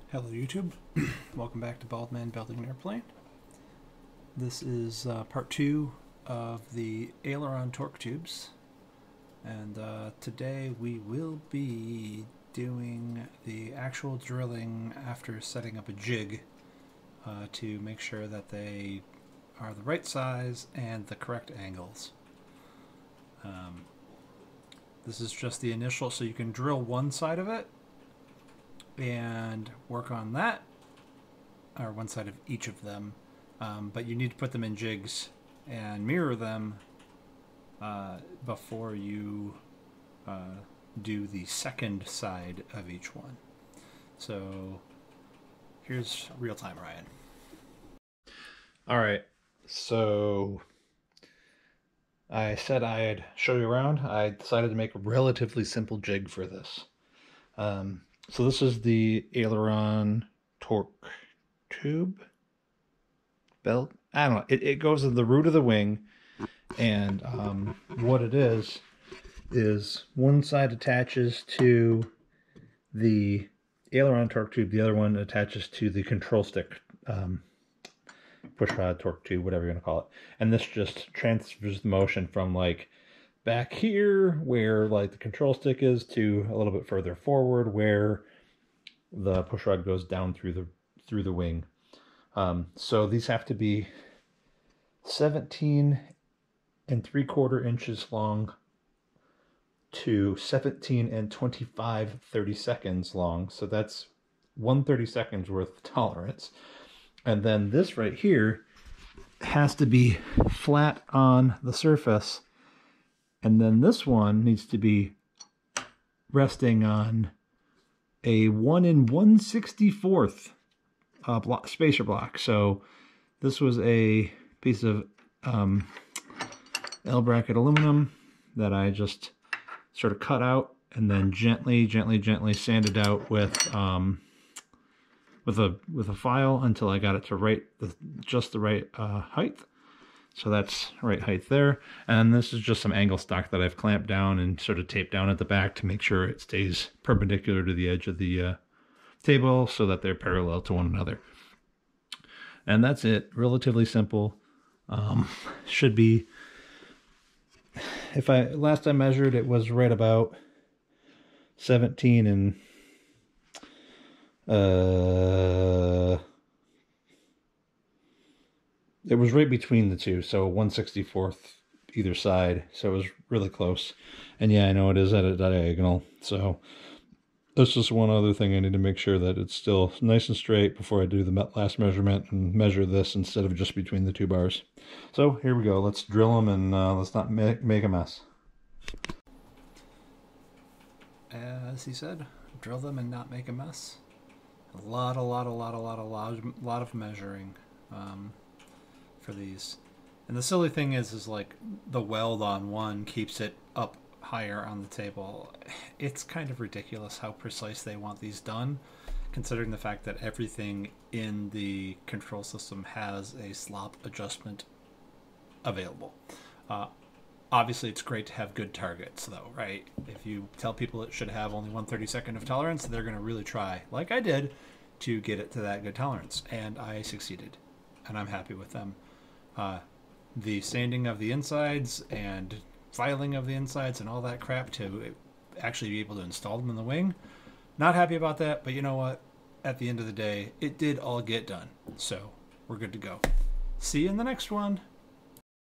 Hello YouTube, welcome back to Baldman Building an Airplane. This is part 2 of the Aileron torque tubes, and today we will be doing the actual drilling after setting up a jig to make sure that they are the right size and the correct angles. This is just the initial, so you can drill one side of it and work on that, or one side of each of them, but you need to put them in jigs and mirror them before you do the second side of each one. So here's real time Ryan. All right, so I said I'd show you around. I decided to make a relatively simple jig for this. So this is the Aileron torque tube belt. I don't know. It goes to the root of the wing, and what it is one side attaches to the Aileron torque tube, the other one attaches to the control stick, push rod, torque tube, whatever you're going to call it. And this just transfers the motion from like back here where like the control stick is to a little bit further forward where the push rod goes down through the wing. So these have to be 17 3/4 inches long to 17 25 30 long. So that's 1/30 seconds worth of tolerance. And then this right here has to be flat on the surface. And then this one needs to be resting on a 1 1/64 spacer block. So this was a piece of L bracket aluminum that I just sort of cut out and then gently sanded out with a file until I got it to just the right height. So that's right height there. And this is just some angle stock that I've clamped down and sort of taped down at the back to make sure it stays perpendicular to the edge of the table so that they're parallel to one another. And that's it. Relatively simple. Should be, last I measured, it was right about 17 and it was right between the two, so 1/64 either side, so it was really close. And yeah, I know it is at a diagonal, so that's just one other thing. I need to make sure that it's still nice and straight before I do the last measurement and measure this instead of just between the two bars. So here we go. Let's drill them and let's not make a mess. As he said, drill them and not make a mess. A lot of measuring for these. And the silly thing is like the weld on one keeps it up higher on the table. It's kind of ridiculous how precise they want these done, considering the fact that everything in the control system has a slop adjustment available. Obviously, it's great to have good targets, though, right? If you tell people it should have only 1/32 of tolerance, they're going to really try, like I did, to get it to that good tolerance. And I succeeded, and I'm happy with them. The sanding of the insides and filing of the insides and all that crap to actually be able to install them in the wing, not happy about that, but you know what? At the end of the day, it did all get done. So we're good to go. See you in the next one.